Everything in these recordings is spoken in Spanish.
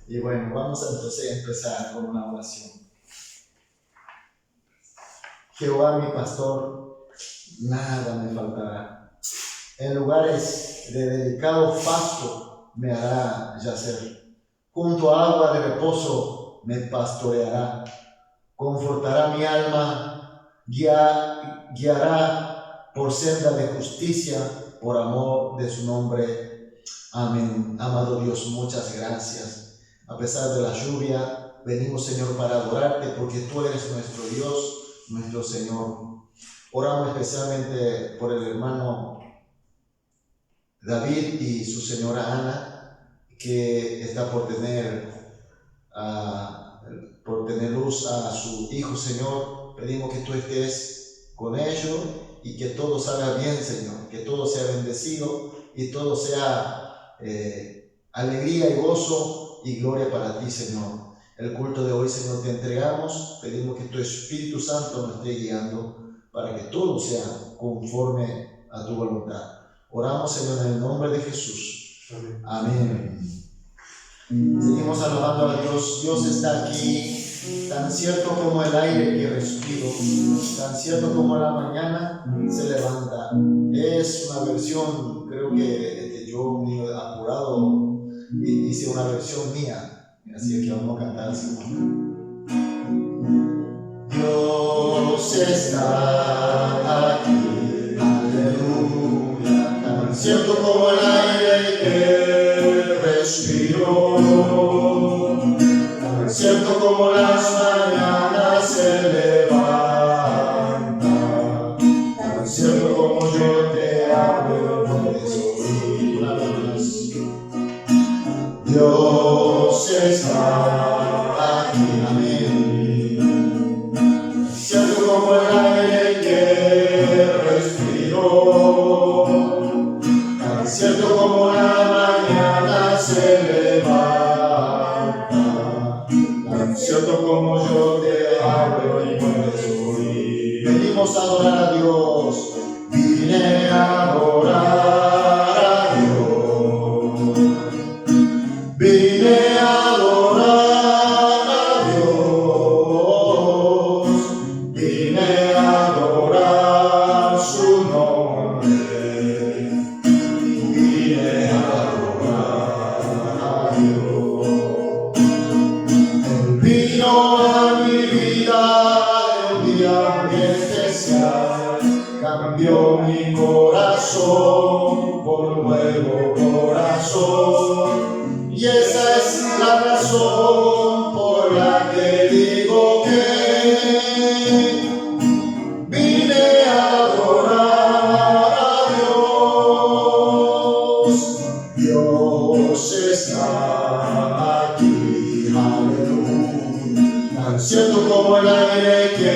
Y bueno, vamos a entonces empezar con una oración. Jehová mi pastor, nada me faltará. En lugares de delicado pasto me hará yacer. Junto a agua de reposo me pastoreará. Confortará mi alma, guiará por senda de justicia, por amor de su nombre. Amén. Amado Dios, muchas gracias. A pesar de la lluvia, venimos, Señor, para adorarte, porque tú eres nuestro Dios, nuestro Señor. Oramos especialmente por el hermano David y su señora Ana, que está por tener luz a su hijo, Señor. Pedimos que tú estés con ellos y que todo salga bien, Señor, que todo sea bendecido y todo sea alegría y gozo y gloria para ti, Señor. El culto de hoy, Señor, te entregamos. Pedimos que tu Espíritu Santo nos esté guiando para que todo sea conforme a tu voluntad. Oramos, Señor, en el nombre de Jesús. Amén. Amén. Seguimos alabando a Dios. Dios está aquí, tan cierto como el aire que respiro, tan cierto como la mañana se levanta. Es una versión, creo que yo apurado hice una versión mía, así que vamos a cantar así. Dios está aquí, aleluya, tan cierto como el aire que respiro, tan cierto como las mañanas se levanta, tan cierto como yo te hablo, puedes oír una vez más. Dios está aquí, amén. Cierto como el aire que respiro, tan cierto como la mañana se levanta, tan cierto como yo te hablo y puedes oír. Venimos a adorar a Dios, vine a adorar a Dios, vine a adorar a Dios, vine a adorar su nombre, vine a adorar a Dios. Él vino a mi vida un día muy especial, cambió mi corazón por nuevo corazón, y esa es la razón por la que digo que vine a adorar a Dios. Dios está aquí, aleluya, tan cierto como el aire que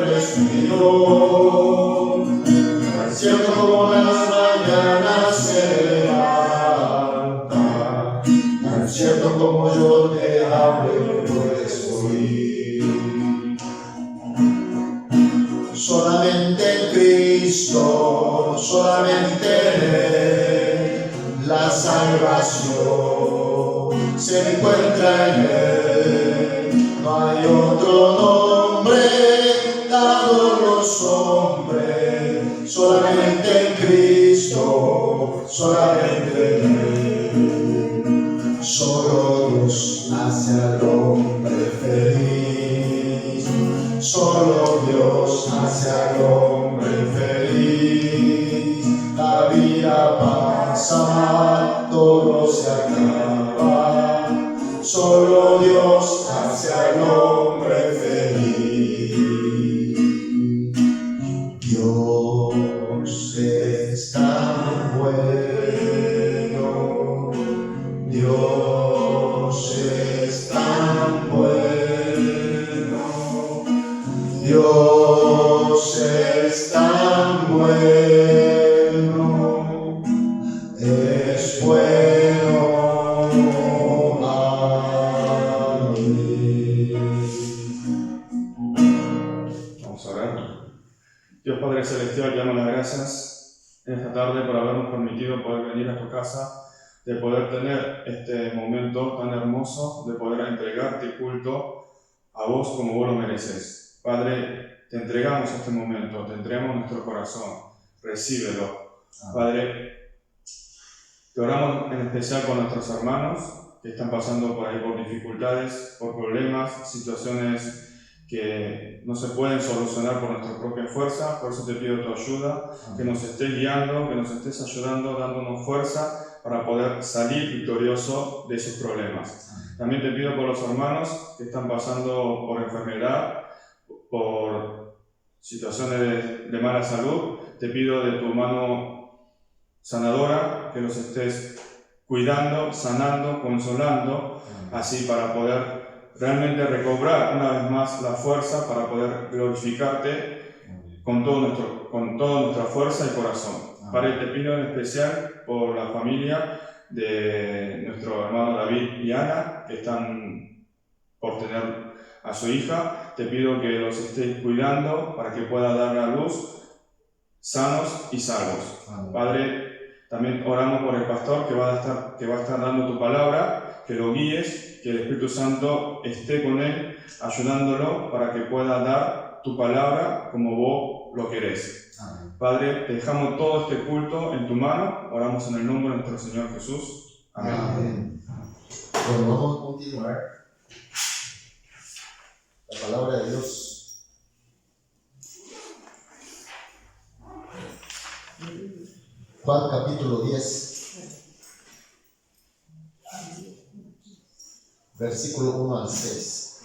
respiro, tan cierto como las mañanas se levanta, tan cierto como yo te hablo y puedes oír. Solamente en Cristo, solamente en Él, la salvación se encuentra en Él. No hay otro nombre dado a los hombres, solamente en Cristo, solamente en Él. Solo Dios hace al hombre feliz, solo Dios hace al hombre feliz. La vida pasa, todo se acaba, solo Dios hace al hombre feliz. Dios es tan bueno, Dios es tan bueno, Dios es tan bueno, es bueno, amén. Vamos a orar. Dios Padre Celestial, te damos las gracias en esta tarde por habernos permitido poder venir a tu casa de poder tener este momento tan hermoso, de poder entregarte culto a vos como vos lo mereces. Padre, te entregamos este momento, te entregamos nuestro corazón, recíbelo. Padre, te oramos en especial por nuestros hermanos que están pasando por ahí por dificultades, por problemas, situaciones que no se pueden solucionar por nuestra propia fuerza. Por eso te pido tu ayuda, que nos estés guiando, que nos estés ayudando, dándonos fuerza para poder salir victorioso de esos problemas. También te pido por los hermanos que están pasando por enfermedad, por situaciones de mala salud. Te pido de tu mano sanadora que los estés cuidando, sanando, consolando, así para poder realmente recobrar una vez más la fuerza para poder glorificarte con toda nuestra fuerza y corazón. Padre, te pido en especial por la familia de nuestro hermano David y Ana, que están por tener a su hija. Te pido que los estés cuidando para que pueda dar a luz sanos y salvos. Padre, también oramos por el pastor que va a estar dando tu palabra, que lo guíes, que el Espíritu Santo esté con él, ayudándolo para que pueda dar tu palabra como vos lo querés. Amén. Padre, te dejamos todo este culto en tu mano, oramos en el nombre de nuestro Señor Jesús. Amén. Amén. Bueno, vamos a continuar. La palabra de Dios. Juan capítulo 10, versículo 1 al 6.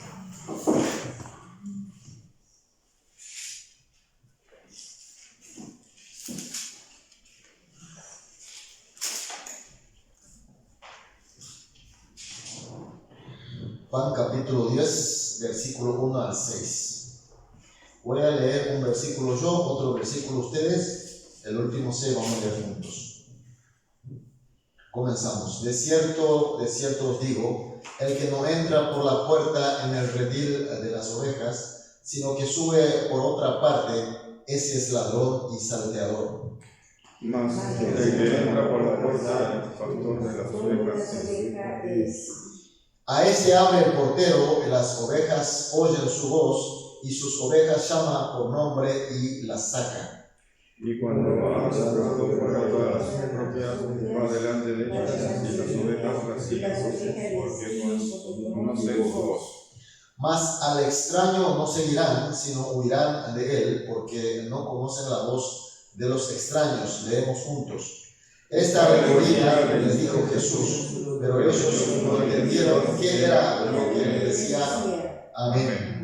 Juan capítulo 10, versículo 1 al 6. Voy a leer un versículo yo, otro versículo ustedes. El último 6 vamos a leer juntos. Comenzamos. De cierto os digo, el que no entra por la puerta en el redil de las ovejas, sino que sube por otra parte, ese es ladrón y salteador. Mas el que entra por la puerta, el pastor de las ovejas. A ese abre el portero, y las ovejas oyen su voz, y sus ovejas llama por nombre y las saca. Y cuando ha sacado fuera todas las propias, va delante de ellas, y las ovejas las siguen, porque conocen su voz. Mas al extraño no seguirán, sino huirán de él, porque no conocen la voz de los extraños. Leemos juntos. Esta alegoría les dijo Jesús, pero ellos no entendieron qué era lo que le decía. Amén.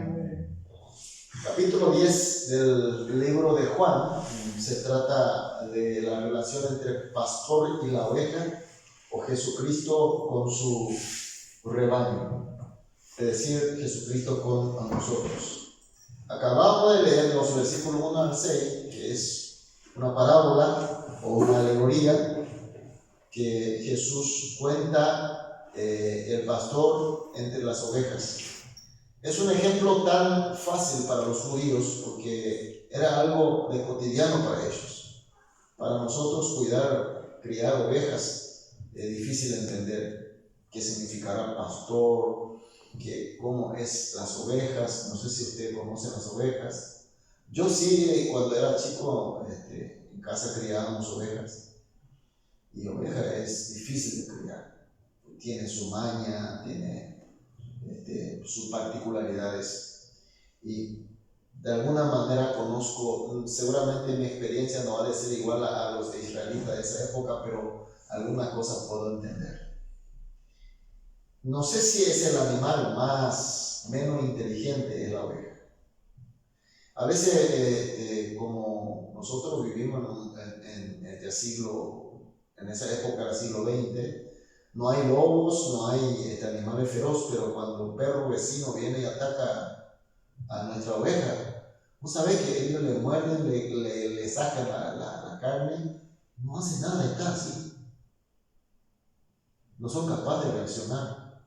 Capítulo 10 del libro de Juan se trata de la relación entre pastor y la oveja, o Jesucristo con su rebaño, es decir, Jesucristo con nosotros. Acabamos de leer los versículos 1 al 6, que es una parábola o una alegoría que Jesús cuenta el pastor entre las ovejas. Es un ejemplo tan fácil para los judíos porque era algo de cotidiano para ellos. Para nosotros criar ovejas es difícil de entender qué significará pastor, cómo es las ovejas. No sé si usted conoce las ovejas. Yo sí, cuando era chico, en casa criábamos ovejas. Y oveja es difícil de criar. Tiene su maña, tiene sus particularidades, y de alguna manera conozco, seguramente mi experiencia no va a ser igual a los de israelitas de esa época, pero alguna cosa puedo entender. No sé si es el animal menos inteligente, es la oveja. A veces, como nosotros vivimos en esa época del siglo XX, no hay lobos, no hay animales feroces, pero cuando un perro vecino viene y ataca a nuestra oveja, vos sabés que ellos le muerden, le sacan la carne, no hacen nada, está así. No son capaces de reaccionar.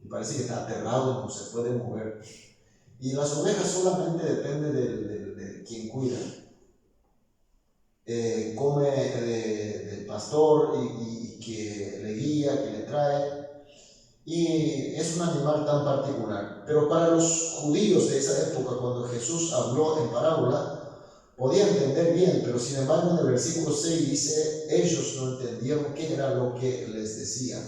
Y parece que está aterrado, no se puede mover. Y las ovejas solamente dependen de quien cuida. Come del pastor y que le guía, que le trae. Y es un animal tan particular. Pero para los judíos de esa época, cuando Jesús habló en parábola, podía entender bien, pero sin embargo en el versículo 6 dice, ellos no entendieron qué era lo que les decía.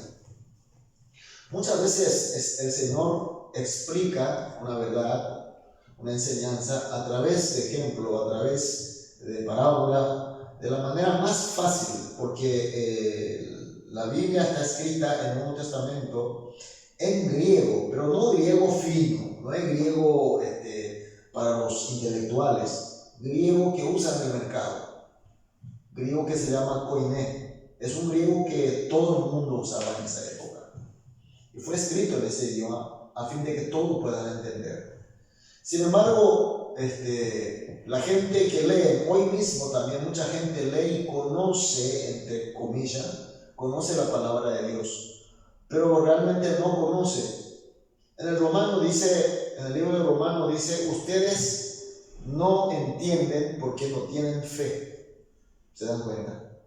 Muchas veces el Señor explica una verdad, una enseñanza a través de ejemplo, a través de parábola, de la manera más fácil, porque la Biblia está escrita en el Nuevo Testamento en griego, pero no griego fino, no es griego para los intelectuales, griego que usan en el mercado, griego que se llama koiné. Es un griego que todo el mundo usaba en esa época. Y fue escrito en ese idioma a fin de que todos puedan entender. Sin embargo, la gente que lee, hoy mismo también mucha gente lee y conoce, entre comillas, conoce la palabra de Dios, pero realmente no conoce. En el libro de Romanos dice, ustedes no entienden porque no tienen fe. ¿Se dan cuenta?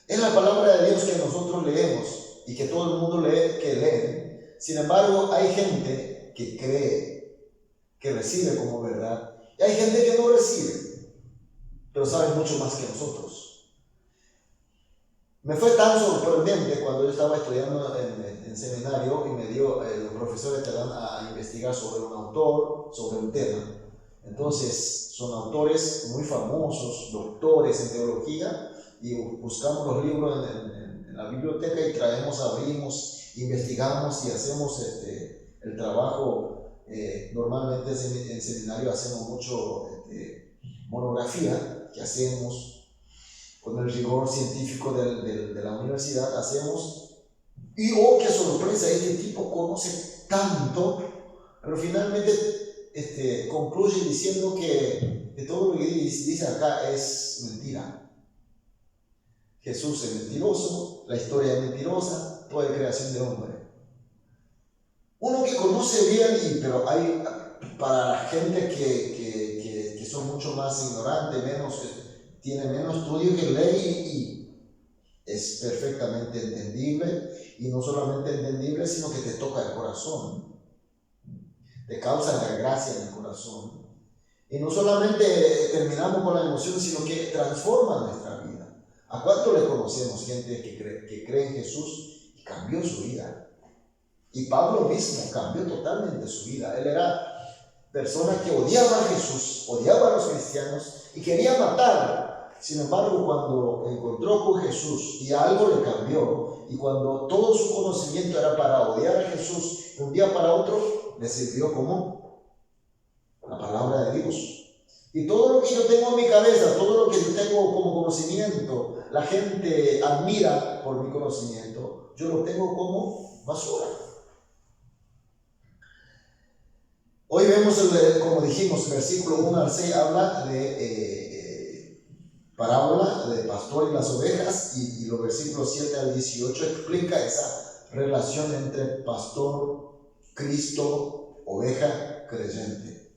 Es la palabra de Dios que nosotros leemos y que todo el mundo lee. Sin embargo, hay gente que cree, que recibe como verdad, y hay gente que no recibe, pero sabe mucho más que nosotros. Me fue tan sorprendente cuando yo estaba estudiando en seminario y los profesores te dan a investigar sobre un autor, sobre un tema. Entonces, son autores muy famosos, doctores en teología, y buscamos los libros en la biblioteca y abrimos, investigamos y hacemos el trabajo. Normalmente en seminario hacemos mucho monografía que hacemos con el rigor científico de la universidad, hacemos, y oh, qué sorpresa, este tipo conoce tanto, pero finalmente concluye diciendo que todo lo que dice acá es mentira. Jesús es mentiroso, la historia es mentirosa, toda es creación de hombre. Uno que conoce bien, pero hay para la gente que son mucho más ignorantes, tiene menos estudio, que lee y es perfectamente entendible, y no solamente entendible, sino que te toca el corazón, te causa la gracia en el corazón, y no solamente terminamos con la emoción, sino que transforma nuestra vida. ¿A cuánto le conocemos gente que cree en Jesús y cambió su vida? Y Pablo mismo cambió totalmente su vida. Él era persona que odiaba a Jesús, odiaba a los cristianos y quería matar. Sin embargo, cuando encontró con Jesús y algo le cambió, y cuando todo su conocimiento era para odiar a Jesús, de un día para otro le sirvió como la palabra de Dios. Y todo lo que yo tengo en mi cabeza, todo lo que yo tengo como conocimiento, la gente admira por mi conocimiento, yo lo tengo como basura. Hoy vemos, como dijimos, el versículo 1 al 6 habla de parábola de pastor y las ovejas, y los versículos 7 al 18 explica esa relación entre pastor, Cristo, oveja, creyente.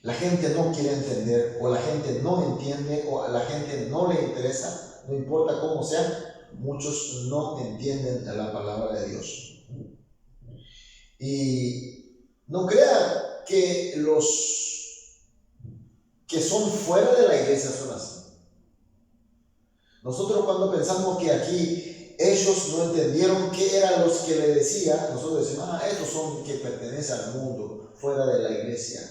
La gente no quiere entender, o la gente no entiende, o a la gente no le interesa, no importa cómo sea. Muchos no entienden la palabra de Dios. Y no crea que los que son fuera de la iglesia son así. Nosotros cuando pensamos que aquí ellos no entendieron qué eran los que le decía, nosotros decimos, estos son que pertenecen al mundo, fuera de la iglesia.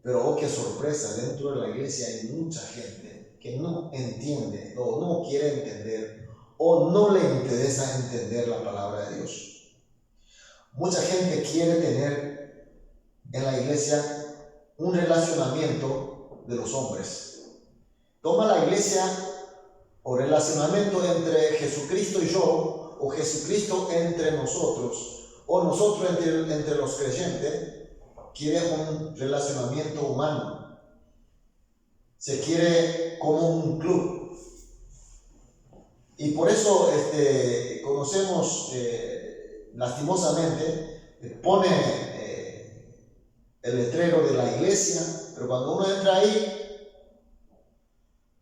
Pero oh, qué sorpresa, dentro de la iglesia hay mucha gente que no entiende, o no quiere entender, o no le interesa entender la palabra de Dios. Mucha gente quiere tener en la iglesia un relacionamiento de los hombres. Toma la iglesia o relacionamiento entre Jesucristo y yo, o Jesucristo entre nosotros, o nosotros entre los creyentes. Quiere un relacionamiento humano. Se quiere como un club. Y por eso conocemos, lastimosamente, pone el letrero de la iglesia pero cuando uno entra ahí,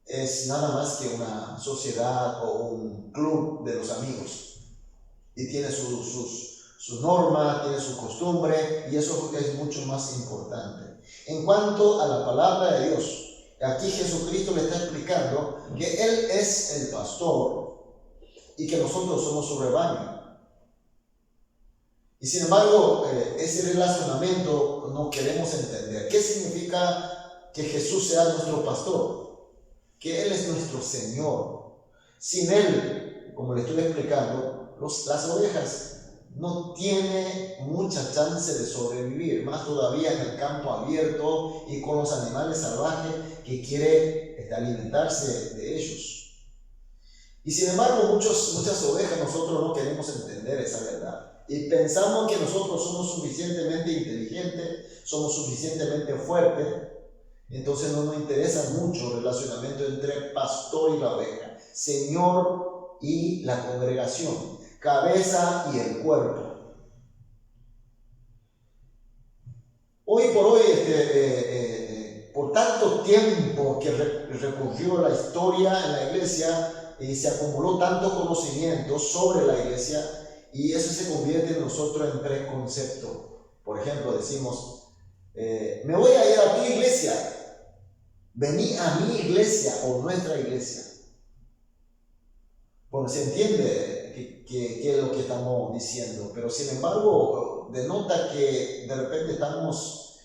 es nada más que una sociedad o un club de los amigos. Y tiene sus normas, tiene su costumbre, y eso es mucho más importante. En cuanto a la palabra de Dios, aquí Jesucristo le está explicando que Él es el pastor y que nosotros somos su rebaño. Y sin embargo, ese relacionamiento no queremos entender. ¿Qué significa que Jesús sea nuestro pastor? Que Él es nuestro Señor. Sin Él, como le estoy explicando, las ovejas no tienen mucha chance de sobrevivir, más todavía en el campo abierto y con los animales salvajes que quieren alimentarse de ellos. Y sin embargo, muchas ovejas nosotros no queremos entender esa verdad. Y pensamos que nosotros somos suficientemente inteligentes, somos suficientemente fuertes. Entonces no nos interesa mucho el relacionamiento entre pastor y la oveja, Señor y la congregación, cabeza y el cuerpo. Hoy por hoy, por tanto tiempo que recurrió la historia en la iglesia, se acumuló tanto conocimiento sobre la iglesia, y eso se convierte en nosotros en preconcepto. Por ejemplo, decimos, me voy a ir a tu iglesia. Vení a mi iglesia o nuestra iglesia. Bueno, se entiende qué es lo que estamos diciendo, pero sin embargo denota que de repente estamos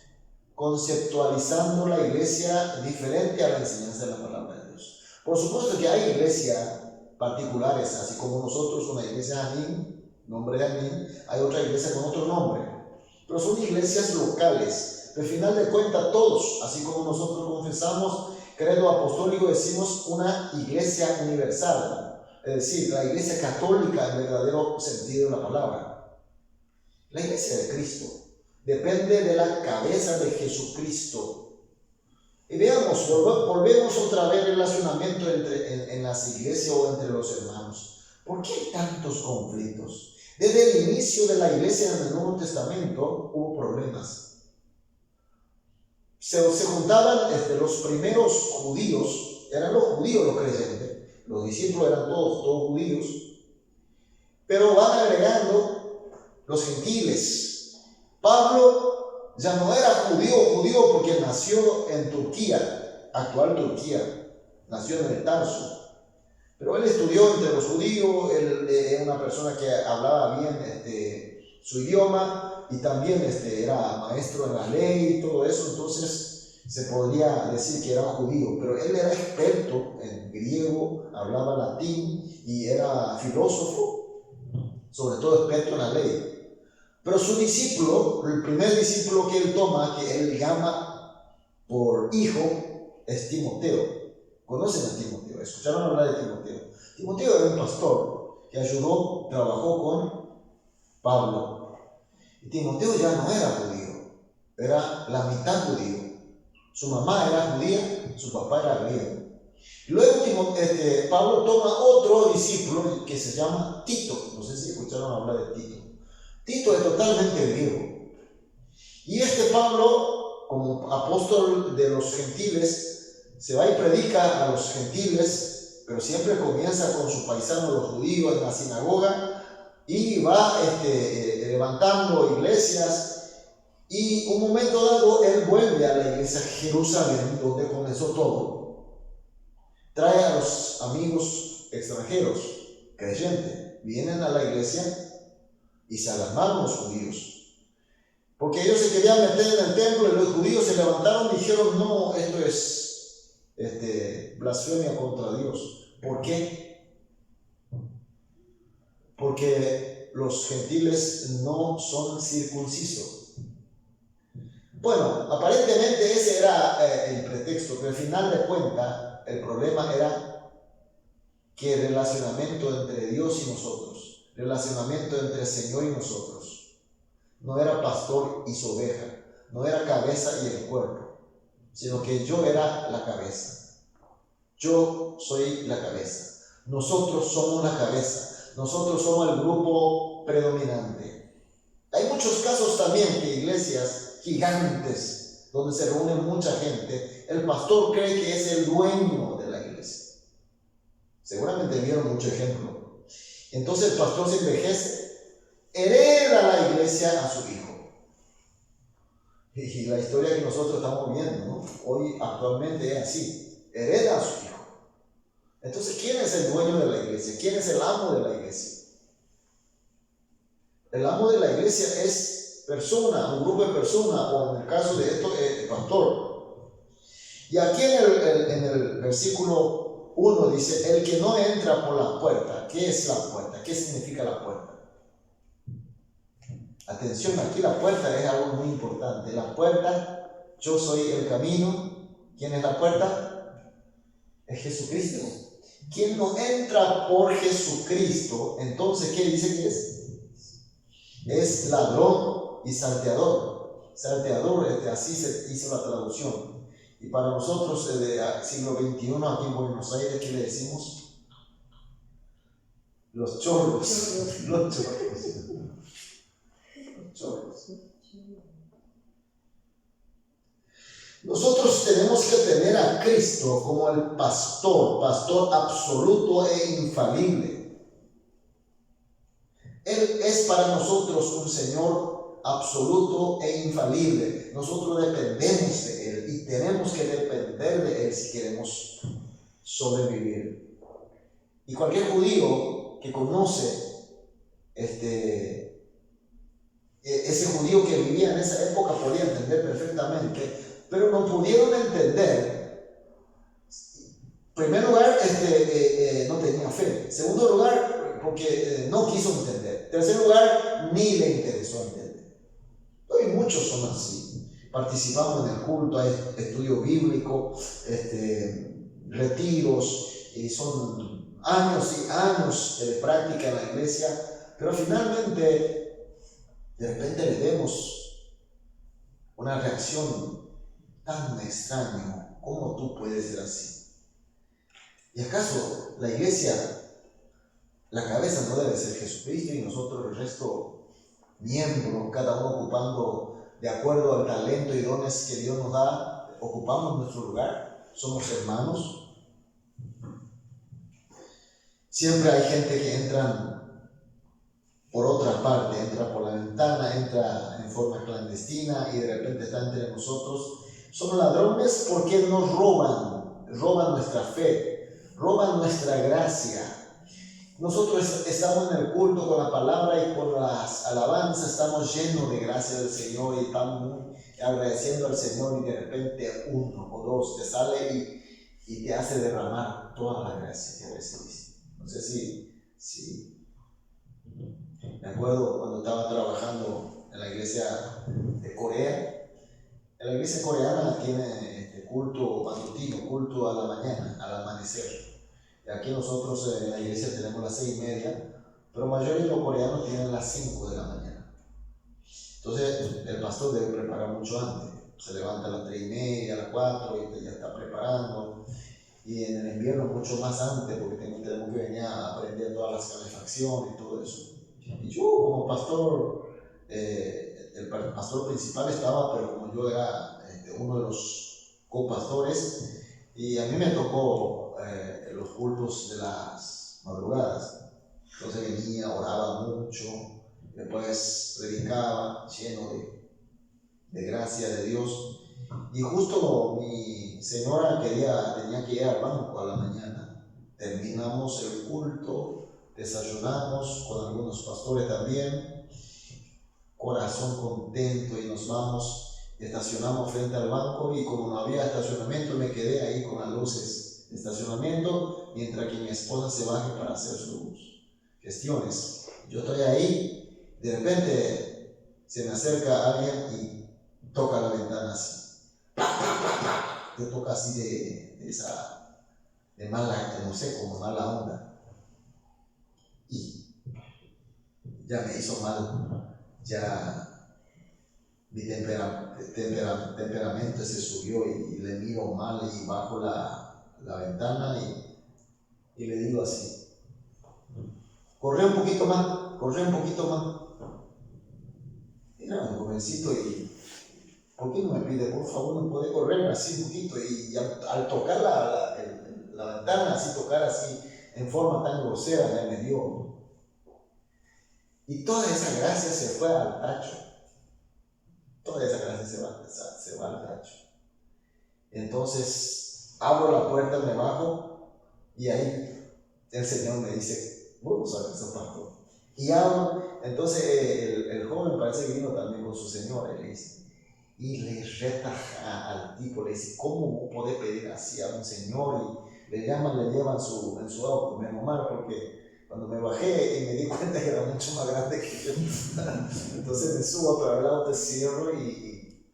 conceptualizando la iglesia diferente a la enseñanza de la palabra de Dios. Por supuesto que hay iglesias particulares, así como nosotros, una iglesia Anín, nombre de Anín, hay otra iglesia con otro nombre, pero son iglesias locales. Al final de cuentas, todos, así como nosotros confesamos credo apostólico, decimos una iglesia universal, es decir, la iglesia católica en verdadero sentido de la palabra. La iglesia de Cristo depende de la cabeza de Jesucristo. Y veamos, volvemos otra vez el relacionamiento en las iglesias o entre los hermanos. ¿Por qué hay tantos conflictos? Desde el inicio de la iglesia en el Nuevo Testamento hubo problemas. Se juntaban los primeros judíos, eran los judíos los creyentes, los discípulos eran todos judíos, pero van agregando los gentiles. Pablo ya no era judío porque nació en Turquía, actual Turquía, nació en el Tarso, pero él estudió entre los judíos, él era una persona que hablaba bien su idioma, y también era maestro en la ley y todo eso, entonces se podría decir que era judío, pero él era experto en griego, hablaba latín y era filósofo, sobre todo experto en la ley. Pero su discípulo, el primer discípulo que él toma, que él llama por hijo, es Timoteo. ¿Conocen a Timoteo? ¿Escucharon hablar de Timoteo? Timoteo era un pastor que trabajó con Pablo. Y Timoteo ya no era judío, era la mitad judío. Su mamá era judía, su papá era griego. Luego Pablo toma otro discípulo que se llama Tito. No sé si escucharon hablar de Tito. Tito es totalmente griego. Y Pablo, como apóstol de los gentiles, se va y predica a los gentiles, pero siempre comienza con su paisano, los judíos, en la sinagoga, y va levantando iglesias, y un momento dado él vuelve a la iglesia Jerusalén, donde comenzó todo. Trae a los amigos extranjeros, creyentes, vienen a la iglesia y se alarmaron los judíos, porque ellos se querían meter en el templo, y los judíos se levantaron y dijeron, no, esto es blasfemia contra Dios. ¿Por qué? Porque los gentiles no son circuncisos. Bueno, aparentemente ese era el pretexto, pero al final de cuentas el problema era que el relacionamiento entre Dios y nosotros, relacionamiento entre el Señor y nosotros, no era pastor y su oveja, no era cabeza y el cuerpo, sino que yo era la cabeza. Yo soy la cabeza. Nosotros somos la cabeza. Nosotros somos el grupo predominante. Hay muchos casos también que iglesias gigantes donde se reúne mucha gente, el pastor cree que es el dueño de la iglesia. Seguramente vieron mucho ejemplo. Entonces el pastor se envejece, hereda la iglesia a su hijo. Y la historia que nosotros estamos viendo, ¿no? Hoy actualmente es así, hereda a su hijo. Entonces, ¿quién es el dueño de la iglesia? ¿Quién es el amo de la iglesia? El amo de la iglesia es persona, un grupo de personas, o en el caso de esto, el pastor. Y aquí en el versículo 1 dice, el que no entra por la puerta. ¿Qué es la puerta? ¿Qué significa la puerta? Atención, aquí la puerta es algo muy importante. La puerta, yo soy el camino. ¿Quién es la puerta? Es Jesucristo. Quien no entra por Jesucristo, entonces, ¿qué dice que es? Es ladrón y salteador. Salteador, así se hizo la traducción. Y para nosotros, del siglo XXI, aquí en Buenos Aires, ¿qué le decimos? Los chorros. Los chorros. Nosotros tenemos que tener a Cristo como el pastor absoluto e infalible. Él es para nosotros un Señor absoluto e infalible. Nosotros dependemos de Él y tenemos que depender de Él si queremos sobrevivir. Y cualquier judío que conoce ese judío que vivía en esa época podía entender perfectamente, pero no pudieron entender. En primer lugar, no tenía fe. En segundo lugar, porque no quiso entender. En tercer lugar, ni le interesó entender. Hoy muchos son así. Participamos en el culto, hay estudio bíblico, retiros, y son años y años de práctica en la iglesia, pero finalmente, de repente le vemos una reacción tan extraña. ¿Cómo tú puedes ser así? ¿Y acaso la iglesia, la cabeza no debe ser Jesucristo y nosotros el resto miembros, cada uno ocupando de acuerdo al talento y dones que Dios nos da, ocupamos nuestro lugar? ¿Somos hermanos? Siempre hay gente que entra por otra parte, entra por la ventana, entra en forma clandestina y de repente está entre nosotros. Son ladrones porque nos roban nuestra fe, roban nuestra gracia. Nosotros estamos en el culto con la palabra y con las alabanzas, estamos llenos de gracia del Señor y estamos agradeciendo al Señor, y de repente uno o dos te sale y te hace derramar toda la gracia que recibiste. No sé si me acuerdo cuando estaba trabajando en la iglesia de Corea. En la iglesia coreana tiene culto matutino, culto a la mañana, al amanecer. Y aquí nosotros en la iglesia tenemos las 6:30, pero la mayoría de los coreanos tienen las 5 de la mañana. Entonces el pastor debe preparar mucho antes. Se levanta a las 3:30, a las 4 y ya está preparando. Y en el invierno mucho más antes, porque tenemos que venir a aprender todas las calefacciones y todo eso. Y yo como pastor, el pastor principal estaba, pero como yo era uno de los copastores, y a mí me tocó los cultos de las madrugadas. Entonces venía, oraba mucho, después predicaba lleno de gracia de Dios. Y justo mi señora tenía que ir al banco a la mañana. Terminamos el culto, desayunamos con algunos pastores también, corazón contento, y nos vamos, estacionamos frente al banco, y como no había estacionamiento me quedé ahí con las luces de estacionamiento mientras que mi esposa se baje para hacer sus gestiones. Yo estoy ahí, de repente se me acerca alguien y toca la ventana así. Te toca así de mala, no sé, como mala onda. Y ya me hizo mal, ya mi temperamento se subió y le miro mal y bajo la ventana y le digo así: corre un poquito más. Era un jovencito y ¿por qué no me pide, por favor, no puede correr así un poquito? Y al tocar la ventana, así tocar así en forma tan grosera, me dio. Y toda esa gracia se fue al tacho. Toda esa gracia se va al tacho. Entonces abro la puerta, me bajo y ahí el Señor me dice, bueno, sabes, eso pastor. Y abro, entonces el joven parece que vino también con su señora y le reta al tipo, le dice, ¿cómo podés pedir así a un señor? Y le llaman, le llevan en su auto. Menos mal, porque cuando me bajé y me di cuenta que era mucho más grande que yo, entonces me subo para el auto, cierro y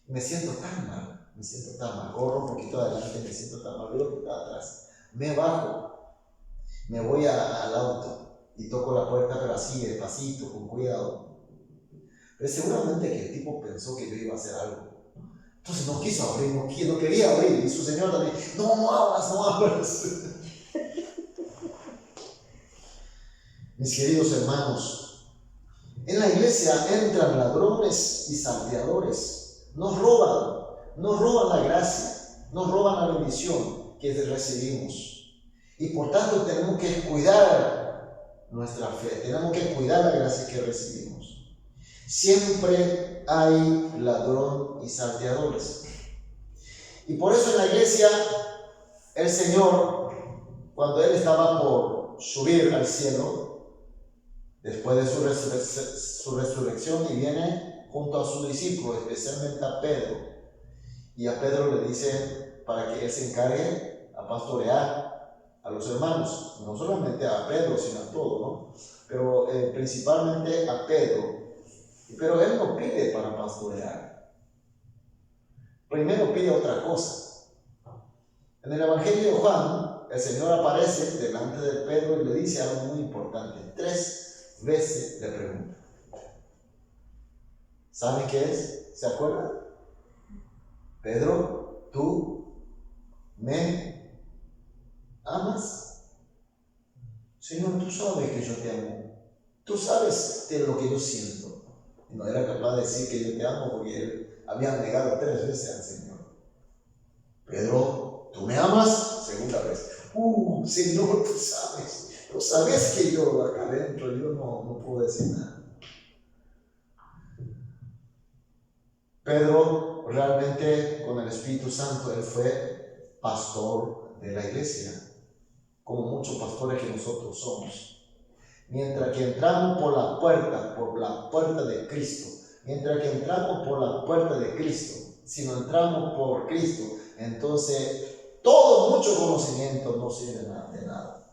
me siento tan mal, corro un poquito adelante, me siento tan mal, veo que está atrás, me bajo, me voy al auto y toco la puerta, pero así, despacito, con cuidado. Pero seguramente que el tipo pensó que yo iba a hacer algo. Entonces no quiso abrir, no quería abrir. Y su señor también, no abras. Mis queridos hermanos, en la iglesia entran ladrones y salteadores. Nos roban la gracia, nos roban la bendición que recibimos. Y por tanto tenemos que cuidar nuestra fe, tenemos que cuidar la gracia que recibimos. Siempre hay ladrón y salteadores. Y por eso en la iglesia, el Señor, cuando Él estaba por subir al cielo, después de su resurrección, y viene junto a sus discípulos, especialmente a Pedro, y a Pedro le dice para que Él se encargue a pastorear a los hermanos, no solamente a Pedro, sino a todos, ¿no? Pero principalmente a Pedro. Pero Él no pide para pastorear. Primero pide otra cosa. En el Evangelio de Juan, el Señor aparece delante de Pedro y le dice algo muy importante. 3 veces le pregunta. ¿Saben qué es? ¿Se acuerdan? Pedro, ¿tú me amas? Señor, tú sabes que yo te amo. Tú sabes de lo que yo siento. Y no era capaz de decir que yo te amo porque él había negado 3 veces al Señor. Pedro, ¿tú me amas? Segunda vez. Señor, tú sabes que yo acá adentro yo no puedo decir nada. Pedro realmente con el Espíritu Santo, él fue pastor de la iglesia, como muchos pastores que nosotros somos. Mientras que entramos por la puerta de Cristo, si no entramos por Cristo, entonces todo mucho conocimiento no sirve de nada.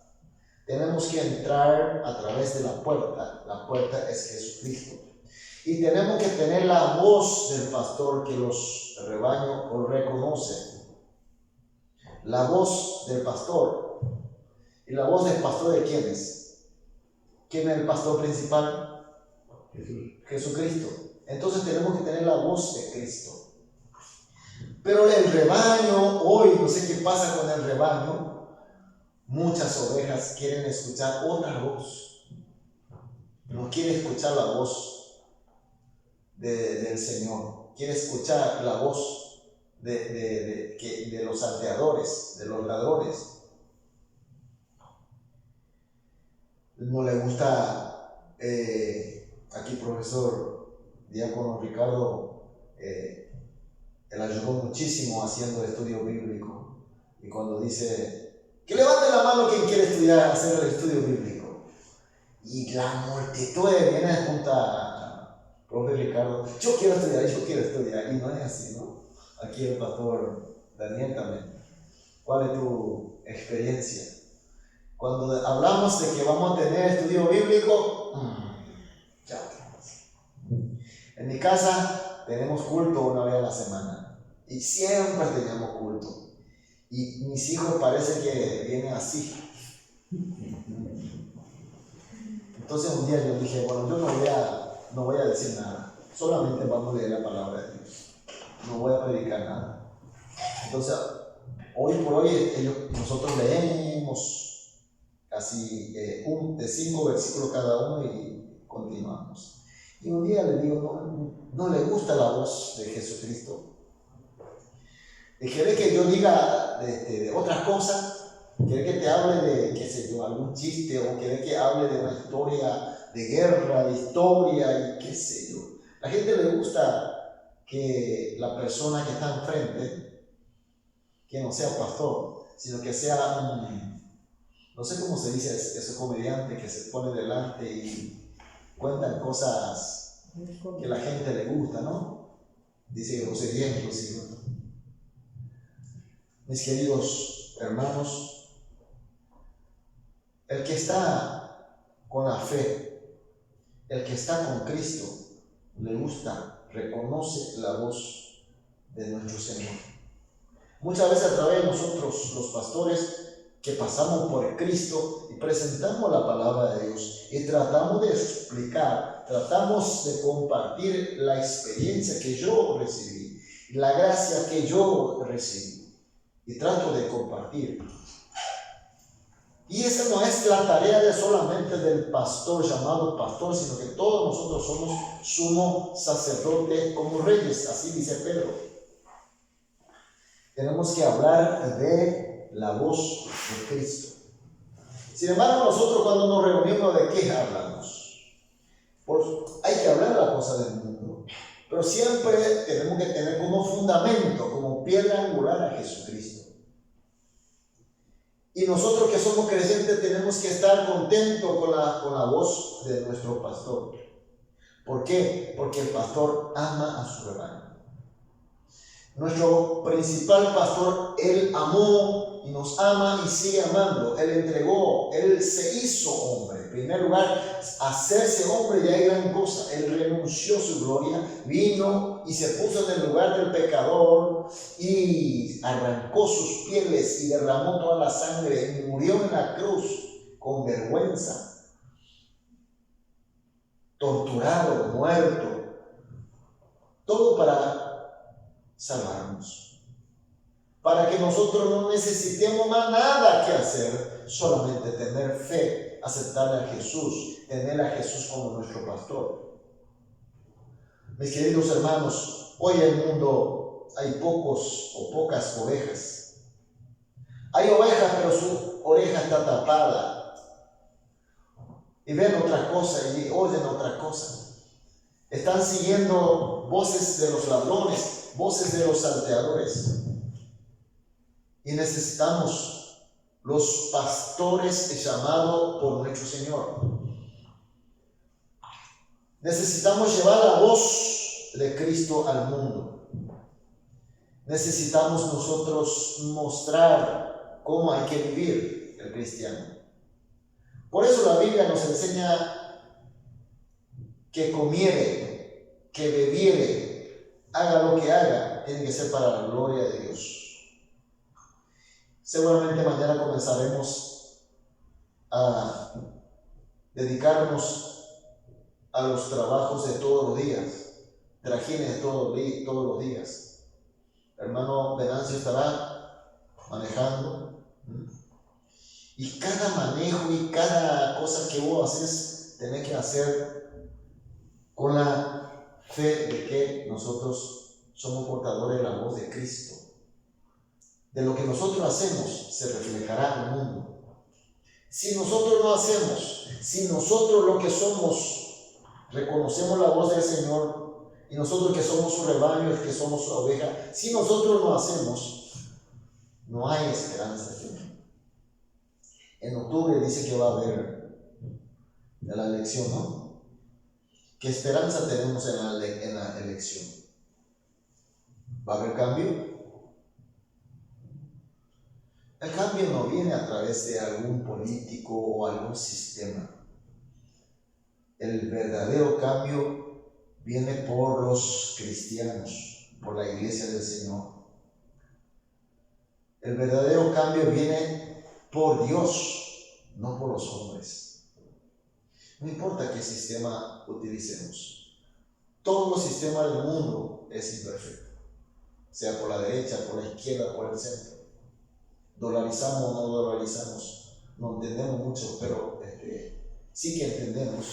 Tenemos que entrar a través de la puerta es Jesucristo. Y tenemos que tener la voz del pastor que los rebaños reconocen. La voz del pastor. ¿Y la voz del pastor de quién es? ¿Quién es el pastor principal? Jesucristo. Entonces tenemos que tener la voz de Cristo. Pero el rebaño, hoy no sé qué pasa con el rebaño, muchas ovejas quieren escuchar otra voz. No quiere escuchar la voz del Señor. Quiere escuchar la voz de los salteadores, de los ladrones. No le gusta, aquí profesor diácono Ricardo, él ayudó muchísimo haciendo estudio bíblico. Y cuando dice, que levante la mano quien quiere estudiar, hacer el estudio bíblico. Y la multitud viene junto a profe Ricardo, yo quiero estudiar. Y no es así, ¿no? Aquí el pastor Daniel también. ¿Cuál es tu experiencia? Cuando hablamos de que vamos a tener estudio bíblico, ya. En mi casa tenemos culto una vez a la semana y siempre teníamos culto. Y mis hijos parece que vienen así. Entonces un día yo dije, bueno, yo no voy a decir nada, solamente vamos a leer la palabra de Dios. No voy a predicar nada. Entonces, hoy por hoy nosotros leemos casi de 5 versículos cada uno y continuamos. Y un día le digo, no le gusta la voz de Jesucristo. Y quiere que yo diga de otras cosas, quiere que te hable de, qué sé yo, algún chiste, o quiere que hable de una historia de guerra, de historia y qué sé yo. A la gente le gusta que la persona que está enfrente, que no sea pastor, sino que sea no sé cómo se dice, esos comediantes que se pone delante y cuentan cosas que a la gente le gusta, ¿no? Dice grosería inclusive. Mis queridos hermanos, el que está con la fe, el que está con Cristo, le gusta, reconoce la voz de nuestro Señor. Muchas veces a través de nosotros, los pastores, que pasamos por Cristo y presentamos la palabra de Dios y tratamos de explicar, tratamos de compartir la experiencia que yo recibí, la gracia que yo recibí, y trato de compartir. Y esa no es la tarea de solamente del pastor llamado pastor, sino que todos nosotros somos sumo sacerdote como reyes, así dice Pedro. Tenemos que hablar de la voz de Cristo. Sin embargo, nosotros cuando nos reunimos, ¿de qué hablamos? Pues hay que hablar de la cosa del mundo, pero siempre tenemos que tener como fundamento, como piedra angular a Jesucristo. Y nosotros que somos creyentes tenemos que estar contentos con la voz de nuestro pastor. ¿Por qué? Porque el pastor ama a su rebaño. Nuestro principal pastor, él amó y nos ama y sigue amando. Él entregó, él se hizo hombre. En primer lugar, hacerse hombre ya es gran cosa. Él renunció a su gloria, vino y se puso en el lugar del pecador y arrancó sus pieles y derramó toda la sangre y murió en la cruz con vergüenza, torturado, muerto, todo para salvarnos, para que nosotros no necesitemos más nada que hacer, solamente tener fe, aceptar a Jesús, tener a Jesús como nuestro pastor. Mis queridos hermanos, hoy en el mundo hay pocos o pocas ovejas. Hay ovejas, pero su oreja está tapada y ven otra cosa y oyen otra cosa. Están siguiendo voces de los ladrones, voces de los salteadores. Y necesitamos los pastores llamados por nuestro Señor. Necesitamos llevar la voz de Cristo al mundo. Necesitamos nosotros mostrar cómo hay que vivir el cristiano. Por eso la Biblia nos enseña que comiere, que bebiere, haga lo que haga, tiene que ser para la gloria de Dios. Seguramente mañana comenzaremos a dedicarnos a los trabajos de todos los días, trajines de todos los días. El hermano Venancio estará manejando. Y cada manejo y cada cosa que vos haces, tenés que hacer con la fe de que nosotros somos portadores de la voz de Cristo. De lo que nosotros hacemos se reflejará al mundo. Si nosotros no hacemos, si nosotros lo que somos reconocemos la voz del Señor y nosotros que somos su rebaño, que somos su oveja, si nosotros no hacemos, no hay esperanza. En octubre dice que va a haber la elección, ¿no? ¿Qué esperanza tenemos en la elección? ¿Va a haber cambio? El cambio no viene a través de algún político o algún sistema. El verdadero cambio viene por los cristianos, por la iglesia del Señor. El verdadero cambio viene por Dios, no por los hombres. No importa qué sistema utilicemos. Todo el sistema del mundo es imperfecto, sea por la derecha, por la izquierda, por el centro. Dolarizamos o no dolarizamos, no entendemos mucho, pero sí que entendemos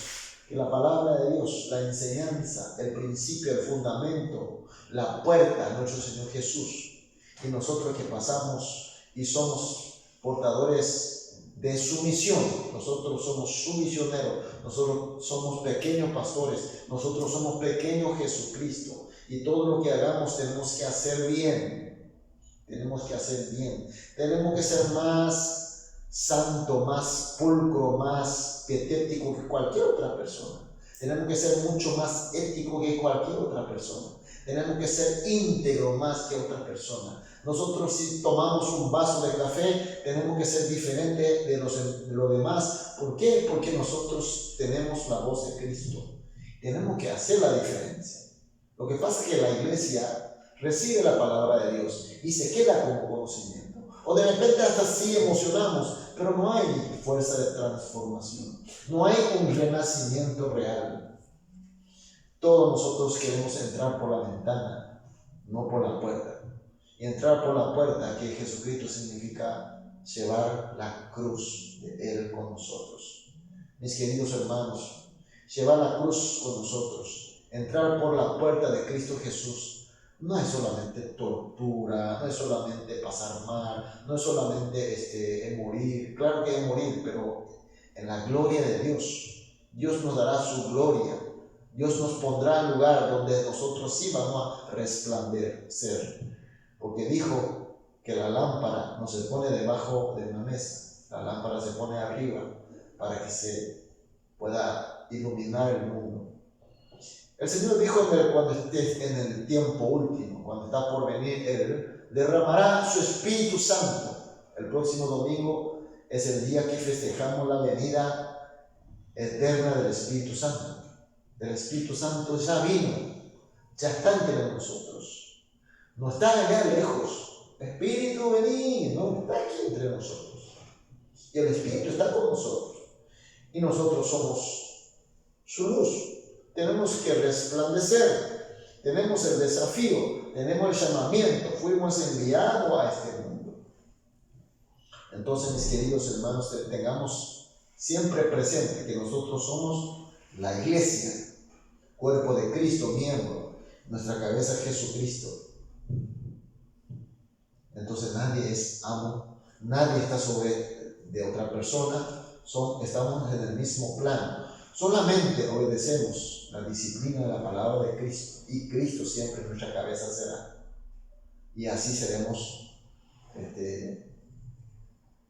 que la palabra de Dios, la enseñanza, el principio, el fundamento, la puerta, nuestro Señor Jesús, y nosotros que pasamos y somos portadores de su misión, nosotros somos su misionero, nosotros somos pequeños pastores, nosotros somos pequeños Jesucristo, y todo lo que hagamos tenemos que hacer bien, tenemos que ser más santo, más pulcro, más pietético que cualquier otra persona. Tenemos que ser mucho más ético que cualquier otra persona. Tenemos que ser íntegro más que otra persona. Nosotros, si tomamos un vaso de café, tenemos que ser diferente de los demás. ¿Por qué? Porque nosotros tenemos la voz de Cristo. Tenemos que hacer la diferencia. Lo que pasa es que la iglesia recibe la palabra de Dios y se queda con conocimiento. O de repente hasta sí emocionamos, pero no hay fuerza de transformación. No hay un renacimiento real. Todos nosotros queremos entrar por la ventana, no por la puerta. Y entrar por la puerta, que Jesucristo significa llevar la cruz de Él con nosotros. Mis queridos hermanos, llevar la cruz con nosotros, entrar por la puerta de Cristo Jesús, no es solamente tortura, no es solamente pasar mal, no es solamente morir. Claro que es morir, pero en la gloria de Dios. Dios nos dará su gloria. Dios nos pondrá en lugar donde nosotros sí vamos a resplandecer. Porque dijo que la lámpara no se pone debajo de una mesa, la lámpara se pone arriba para que se pueda iluminar el mundo. El Señor dijo cuando esté en el tiempo último, cuando está por venir Él, derramará su Espíritu Santo. El próximo domingo es el día que festejamos la venida eterna del Espíritu Santo. El Espíritu Santo ya vino, ya está entre nosotros. No está allá lejos. Espíritu, vení, no está aquí entre nosotros. Y el Espíritu está con nosotros. Y nosotros somos su luz. Tenemos que resplandecer. Tenemos el desafío, tenemos el llamamiento. Fuimos enviados a este mundo. Entonces, mis queridos hermanos, tengamos siempre presente que nosotros somos la iglesia, cuerpo de Cristo, miembro. Nuestra cabeza es Jesucristo. Entonces nadie es amo, nadie está sobre de otra persona, estamos en el mismo plano. Solamente obedecemos la disciplina de la palabra de Cristo, y Cristo siempre en nuestra cabeza será. Y así seremos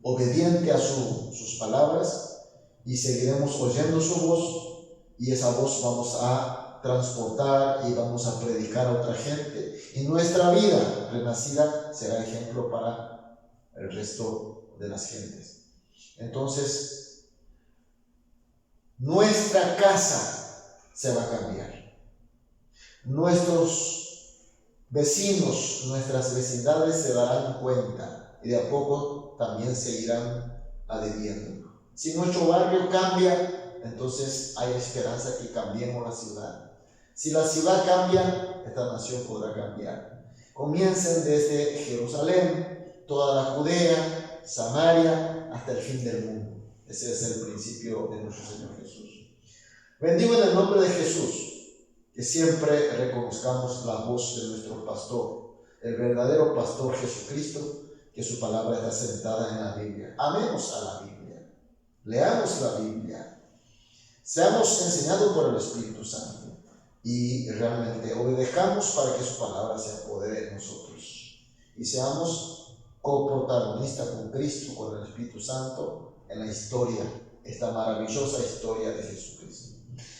obedientes a sus palabras, y seguiremos oyendo su voz, y esa voz vamos a transportar y vamos a predicar a otra gente, y nuestra vida renacida será ejemplo para el resto de las gentes. Entonces, nuestra casa se va a cambiar. Nuestros vecinos, nuestras vecindades se darán cuenta, y de a poco también se irán adhiriendo. Si nuestro barrio cambia, entonces hay esperanza que cambiemos la ciudad. Si la ciudad cambia, esta nación podrá cambiar. Comiencen desde Jerusalén, toda la Judea, Samaria, hasta el fin del mundo. Ese es el principio de nuestro Señor Jesús. Bendigo en el nombre de Jesús, que siempre reconozcamos la voz de nuestro pastor, el verdadero pastor Jesucristo, que su palabra está sentada en la Biblia. Amemos a la Biblia, leamos la Biblia, seamos enseñados por el Espíritu Santo y realmente obedezcamos para que su palabra se apodere en nosotros y seamos coprotagonistas con Cristo, con el Espíritu Santo en la historia, esta maravillosa historia de Jesucristo.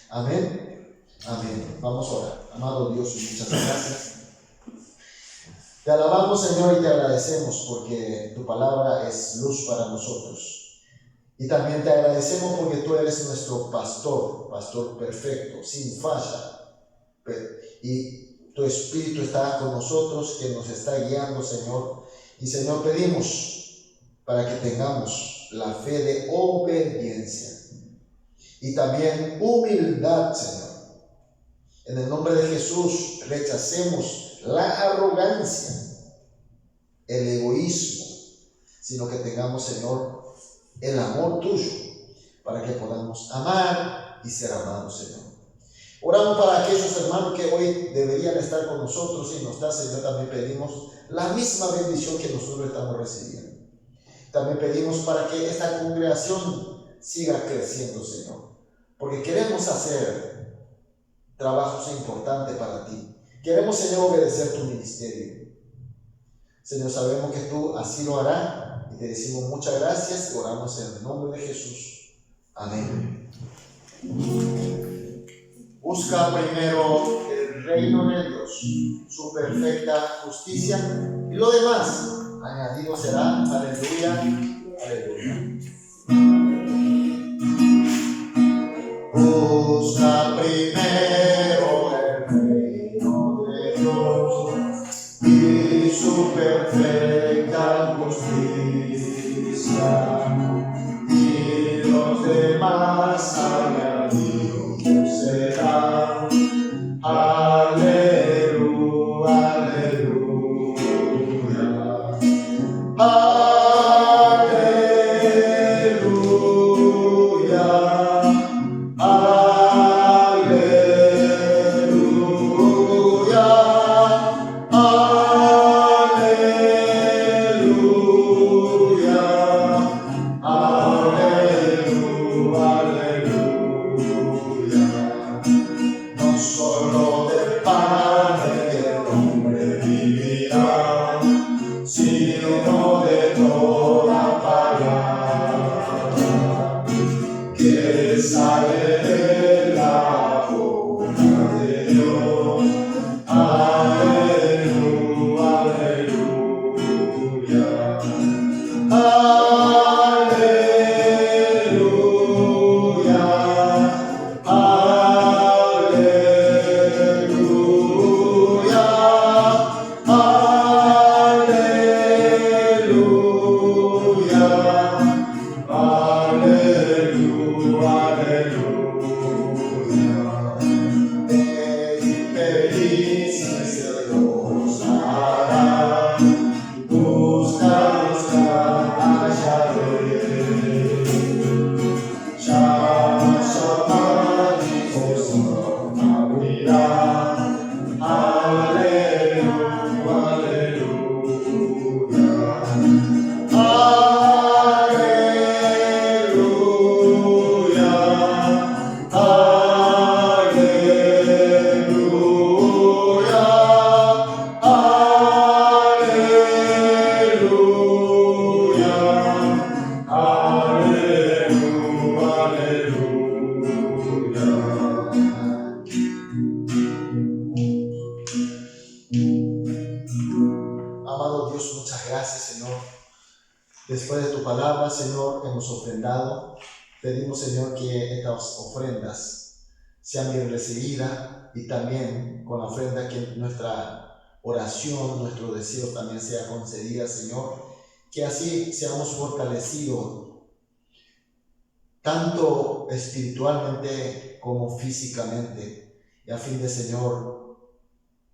Amén. Amén. Vamos a orar. Amado Dios, muchas gracias. Te alabamos, Señor, y te agradecemos porque tu palabra es luz para nosotros. Y también te agradecemos porque tú eres nuestro pastor, pastor perfecto, sin falla. Y tu Espíritu está con nosotros, que nos está guiando, Señor. Y, Señor, pedimos para que tengamos la fe de obediencia y también humildad, Señor. En el nombre de Jesús, rechacemos la arrogancia, el egoísmo, sino que tengamos, Señor, el amor tuyo, para que podamos amar y ser amados, Señor. Oramos para aquellos hermanos que hoy deberían estar con nosotros y no están, Señor. También pedimos la misma bendición que nosotros estamos recibiendo. También pedimos para que esta congregación siga creciendo, Señor, porque queremos hacer trabajos importantes para ti. Queremos, Señor, obedecer tu ministerio. Señor, sabemos que tú así lo harás y te decimos muchas gracias y oramos en el nombre de Jesús. Amén. Busca primero el reino de Dios, su perfecta justicia, y lo demás añadido será. Aleluya, aleluya. Busca primero el reino de Dios y su perfecta justicia, y los demás añadidos serán. Aleluya, aleluya, aleluya, aleluya, aleluya, aleluya. No solo de pan el hombre vivirá, sino de toda palabra que sale de la boca de Dios. Aleluya, aleluya, aleluya, aleluya, aleluya, aleluya, aleluya. Felices se los hará, busca, hallaré. Llama, Dios no abrirá. Aleluya, aleluya, aleluya, aleluya, aleluya, aleluya. Amado Dios, muchas gracias, Señor. Después de tu palabra, Señor, hemos ofrendado. Pedimos, Señor, que estas ofrendas sean bien recibidas y también con la ofrenda que nuestra oración, nuestros deseos también sea concedida, Señor. Que así seamos fortalecidos, tanto espiritualmente como físicamente, y a fin de, Señor,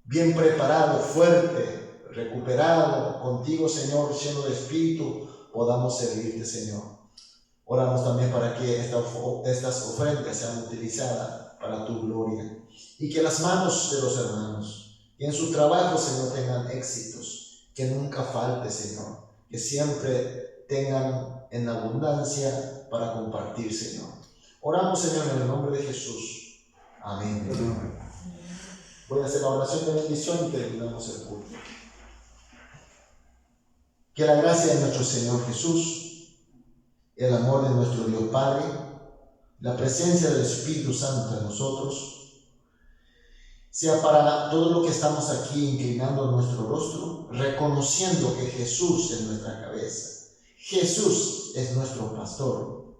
bien preparado, fuerte, recuperado contigo, Señor, lleno de espíritu, podamos servirte, Señor. Oramos también para que estas ofrendas sean utilizadas para tu gloria y que las manos de los hermanos y en su trabajo, Señor, tengan éxitos, que nunca falte, Señor, que siempre tengan en abundancia para compartir, Señor. Oramos, Señor, en el nombre de Jesús. Amén. Voy a hacer la oración de bendición y terminamos el culto. Que la gracia de nuestro Señor Jesús, el amor de nuestro Dios Padre, la presencia del Espíritu Santo en nosotros, sea para todo lo que estamos aquí inclinando nuestro rostro, reconociendo que Jesús es nuestra cabeza, Jesús es nuestro pastor,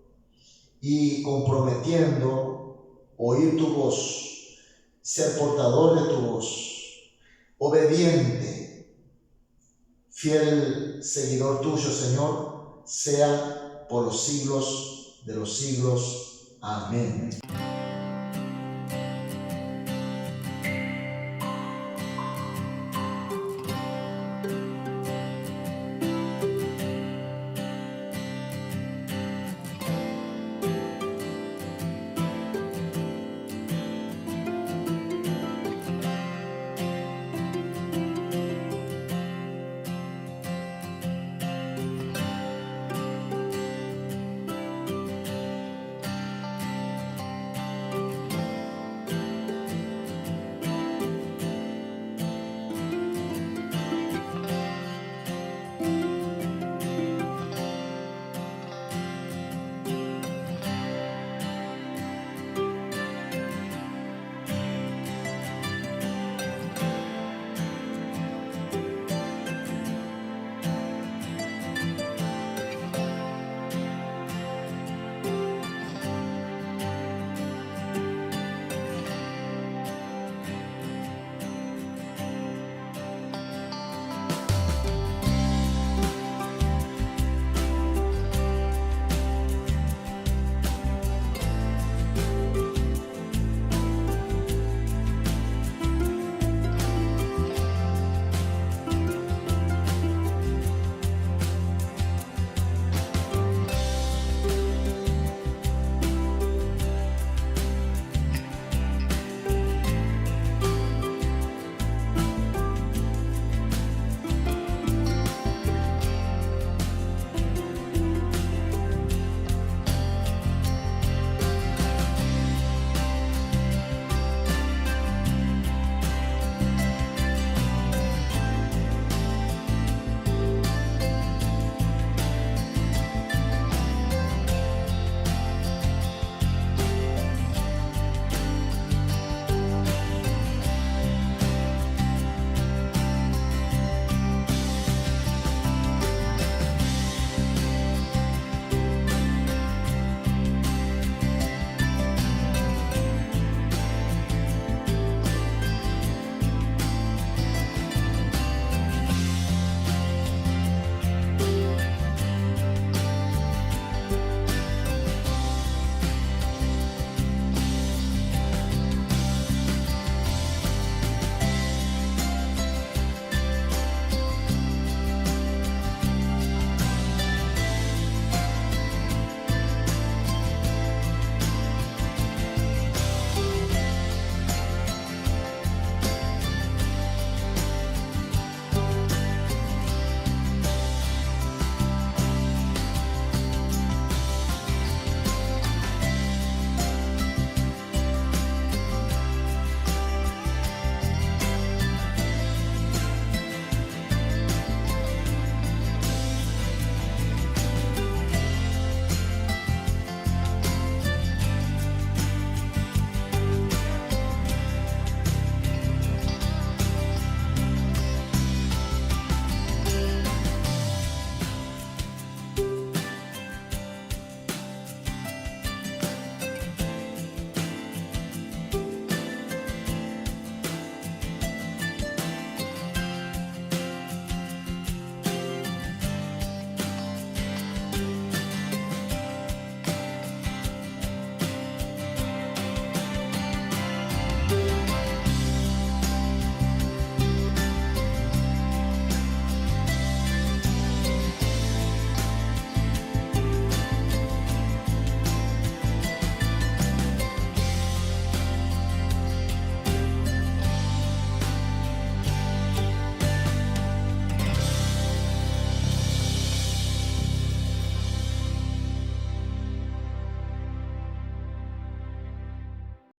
y comprometiendo oír tu voz, ser portador de tu voz, obediente, fiel seguidor tuyo, Señor, sea por los siglos de los siglos. Amén.